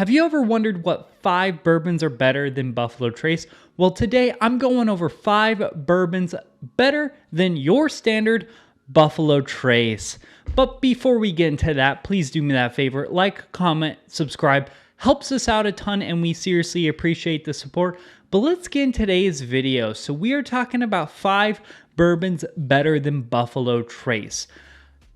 Have you ever wondered what 5 bourbons are better than Buffalo Trace? Well, today I'm going over 5 bourbons better than your standard Buffalo Trace. But before we get into that, please do me that favor. Like, comment, subscribe. Helps us out a ton and we seriously appreciate the support. But let's get in today's video. So we are talking about 5 bourbons better than Buffalo Trace.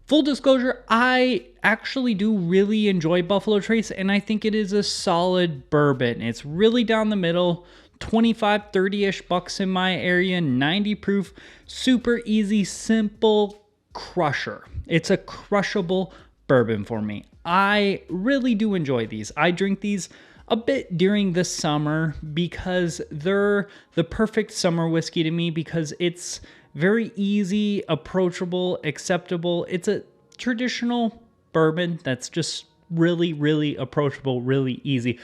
Full disclosure, I actually do really enjoy Buffalo Trace and I think it is a solid bourbon. It's really down the middle, 25, 30-ish bucks in my area, 90 proof, super easy, simple crusher. It's a crushable bourbon for me. I really do enjoy these. I drink these a bit during the summer because they're the perfect summer whiskey to me because it's very easy, approachable, acceptable. It's a traditional bourbon that's just really, really approachable, really easy.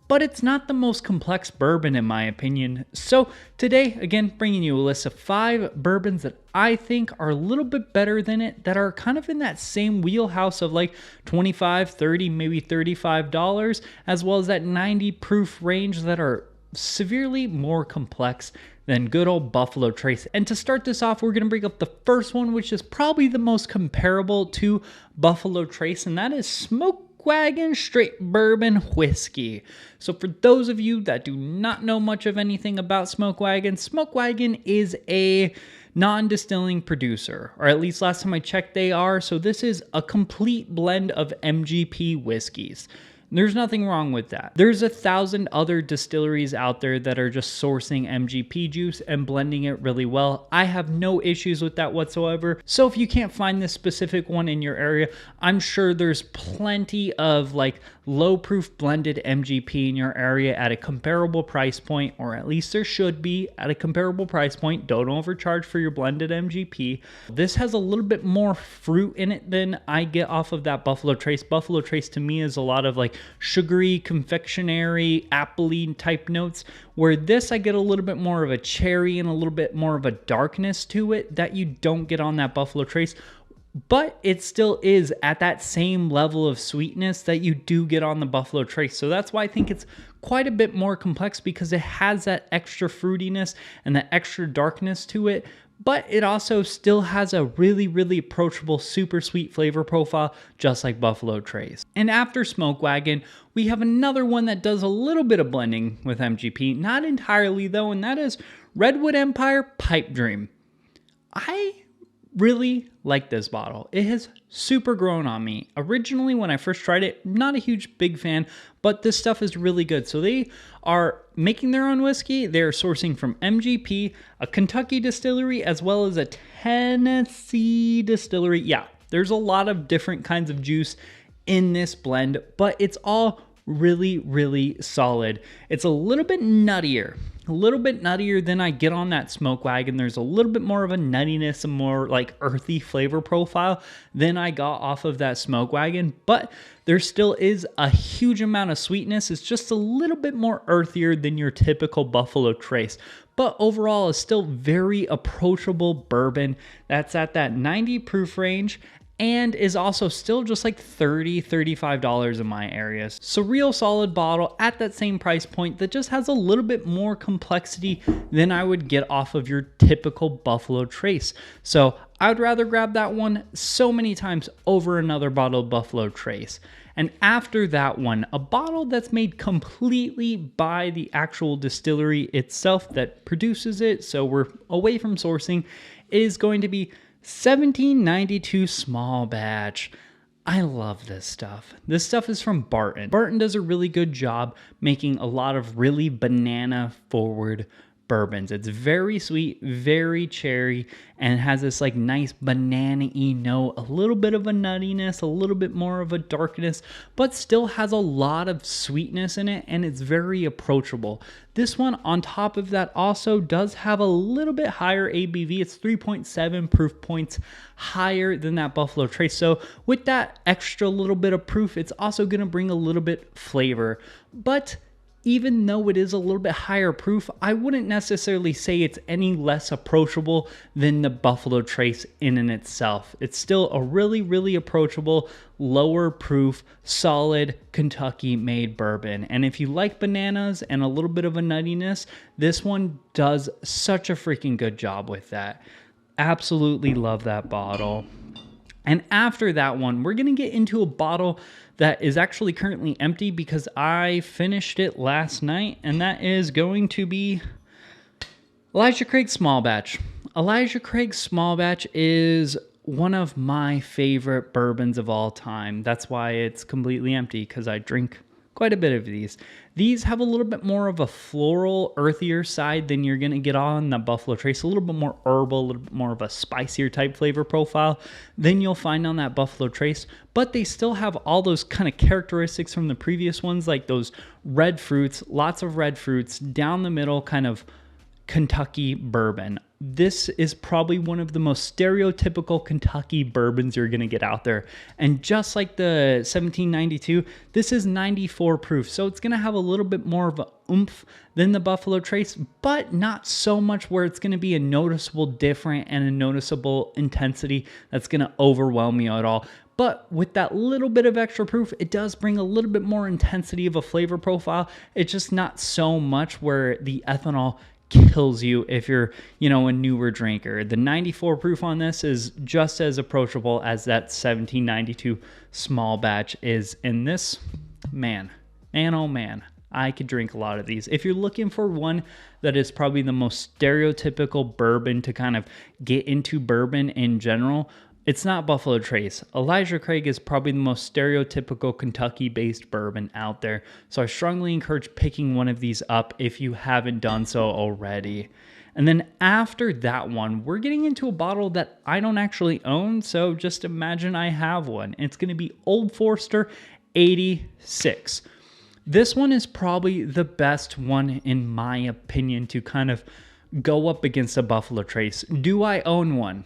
But it's not the most complex bourbon in my opinion. So today, again, bringing you a list of 5 bourbons that I think are a little bit better than it, that are kind of in that same wheelhouse of like $25, $30, maybe $35, as well as that 90 proof range that are severely more complex than good old Buffalo Trace. And to start this off, we're going to bring up the first one, which is probably the most comparable to Buffalo Trace, and that is Wagon straight bourbon whiskey. So for those of you that do not know much of anything about Wagon is a non-distilling producer, or at least last time I checked they are. So this is a complete blend of MGP whiskeys. There's nothing wrong with that. There's 1,000 other distilleries out there that are just sourcing MGP juice and blending it really well. I have no issues with that whatsoever. So if you can't find this specific one in your area, I'm sure there's plenty of like low proof blended MGP in your area at a comparable price point, or at least there should be at a comparable price point. Don't overcharge for your blended MGP. This has a little bit more fruit in it than I get off of that Buffalo Trace. Buffalo Trace to me is a lot of like sugary, confectionery, apple-y type notes, where this I get a little bit more of a cherry and a little bit more of a darkness to it that you don't get on that Buffalo Trace, but it still is at that same level of sweetness that you do get on the Buffalo Trace. So that's why I think it's quite a bit more complex, because it has that extra fruitiness and that extra darkness to it, but it also still has a really, really approachable, super sweet flavor profile, just like Buffalo Trace. And after Wagon, we have another one that does a little bit of blending with MGP, not entirely though, and that is Redwood Empire Pipe Dream. I really like this bottle. It has super grown on me. Originally, when I first tried it, not a huge big fan, but this stuff is really good. So they are making their own whiskey. They're sourcing from MGP, a Kentucky distillery, as well as a Tennessee distillery. Yeah, there's a lot of different kinds of juice in this blend, but it's all really, really solid. It's a little bit nuttier than I get on that Wagon. There's a little bit more of a nuttiness, a more like earthy flavor profile than I got off of that Wagon, but there still is a huge amount of sweetness. It's just a little bit more earthier than your typical Buffalo Trace, but overall is still very approachable bourbon that's at that 90 proof range, and is also still just like $30, $35 in my areas. So real solid bottle at that same price point that just has a little bit more complexity than I would get off of your typical Buffalo Trace. So I would rather grab that one so many times over another bottle of Buffalo Trace. And after that one, a bottle that's made completely by the actual distillery itself that produces it, so we're away from sourcing, is going to be 1792 small batch. I love this stuff. This stuff is from Barton. Barton does a really good job making a lot of really banana forward bourbons. It's very sweet, very cherry, and has this like nice banana-y note, a little bit of a nuttiness, a little bit more of a darkness, but still has a lot of sweetness in it, and it's very approachable. This one, on top of that, also does have a little bit higher ABV. It's 3.7 proof points higher than that Buffalo Trace. So with that extra little bit of proof, it's also going to bring a little bit flavor, but even though it is a little bit higher proof, I wouldn't necessarily say it's any less approachable than the Buffalo Trace in and itself. It's still a really, really approachable, lower proof, solid Kentucky made bourbon. And if you like bananas and a little bit of a nuttiness, this one does such a freaking good job with that. Absolutely love that bottle. And after that one, we're going to get into a bottle that is actually currently empty because I finished it last night, and that is going to be Elijah Craig Small Batch. Elijah Craig Small Batch is one of my favorite bourbons of all time. That's why it's completely empty, because I drink quite a bit of these. These have a little bit more of a floral, earthier side than you're going to get on the Buffalo Trace. A little bit more herbal, a little bit more of a spicier type flavor profile than you'll find on that Buffalo Trace. But they still have all those kind of characteristics from the previous ones, like those red fruits, lots of red fruits, down the middle kind of Kentucky bourbon. This is probably one of the most stereotypical Kentucky bourbons you're going to get out there. And just like the 1792, this is 94 proof. So it's going to have a little bit more of a oomph than the Buffalo Trace, but not so much where it's going to be a noticeable different and a noticeable intensity that's going to overwhelm you at all. But with that little bit of extra proof, it does bring a little bit more intensity of a flavor profile. It's just not so much where the ethanol kills you if you're, a newer drinker. The 94 proof on this is just as approachable as that 1792 small batch is. In this, man, oh man, I could drink a lot of these. If you're looking for one that is probably the most stereotypical bourbon to kind of get into bourbon in general, it's not Buffalo Trace. Elijah Craig is probably the most stereotypical Kentucky-based bourbon out there. So I strongly encourage picking one of these up if you haven't done so already. And then after that one, we're getting into a bottle that I don't actually own. So just imagine I have one. It's going to be Old Forester 86. This one is probably the best one, in my opinion, to kind of go up against a Buffalo Trace. Do I own one?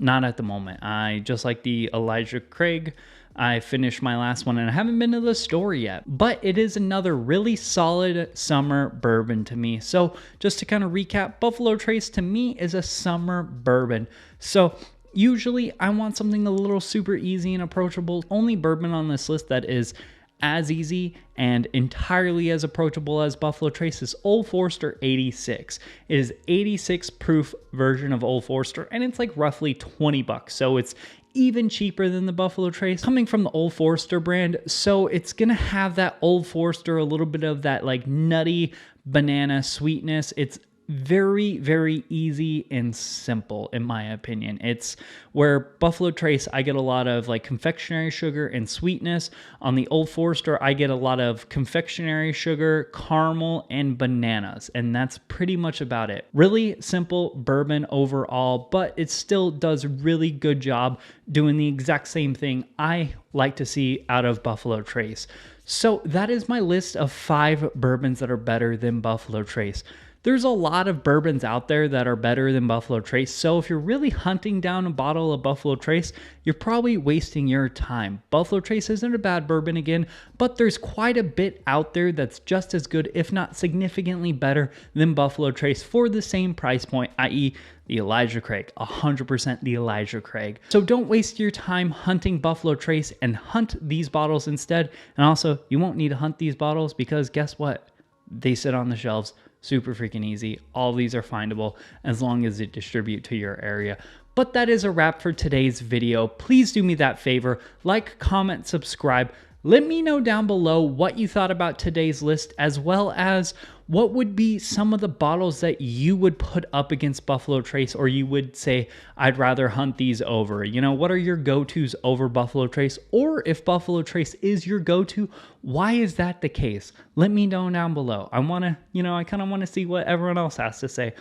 Not at the moment. I just like the Elijah Craig. I finished my last one and I haven't been to the store yet, but it is another really solid summer bourbon to me. So just to kind of recap, Buffalo Trace to me is a summer bourbon. So usually I want something a little super easy and approachable. Only bourbon on this list that is as easy and entirely as approachable as Buffalo Trace is Old Forester 86. It is 86 proof version of Old Forester, and it's like roughly $20. So it's even cheaper than the Buffalo Trace, coming from the Old Forester brand. So it's gonna have that Old Forester, a little bit of that like nutty banana sweetness. It's very, very easy and simple, in my opinion. It's where Buffalo Trace, I get a lot of like confectionery sugar and sweetness. On the Old Forester, I get a lot of confectionery sugar, caramel, and bananas. And that's pretty much about it. Really simple bourbon overall, but it still does a really good job doing the exact same thing I like to see out of Buffalo Trace. So that is my list of 5 bourbons that are better than Buffalo Trace. There's a lot of bourbons out there that are better than Buffalo Trace, so if you're really hunting down a bottle of Buffalo Trace, you're probably wasting your time. Buffalo Trace isn't a bad bourbon again, but there's quite a bit out there that's just as good, if not significantly better than Buffalo Trace for the same price point, i.e. the Elijah Craig, 100% the Elijah Craig. So don't waste your time hunting Buffalo Trace and hunt these bottles instead. And also, you won't need to hunt these bottles because guess what? They sit on the shelves. Super freaking easy. All these are findable as long as they distribute to your area. But that is a wrap for today's video. Please do me that favor. Like, comment, subscribe. Let me know down below what you thought about today's list, as well as what would be some of the bottles that you would put up against Buffalo Trace, or you would say, I'd rather hunt these over. What are your go-tos over Buffalo Trace? Or if Buffalo Trace is your go-to, why is that the case? Let me know down below. I kind of want to see what everyone else has to say.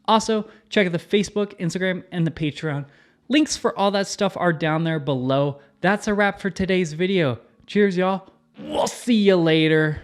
Also, check out the Facebook, Instagram, and the Patreon. Links for all that stuff are down there below. That's a wrap for today's video. Cheers, y'all. We'll see you later.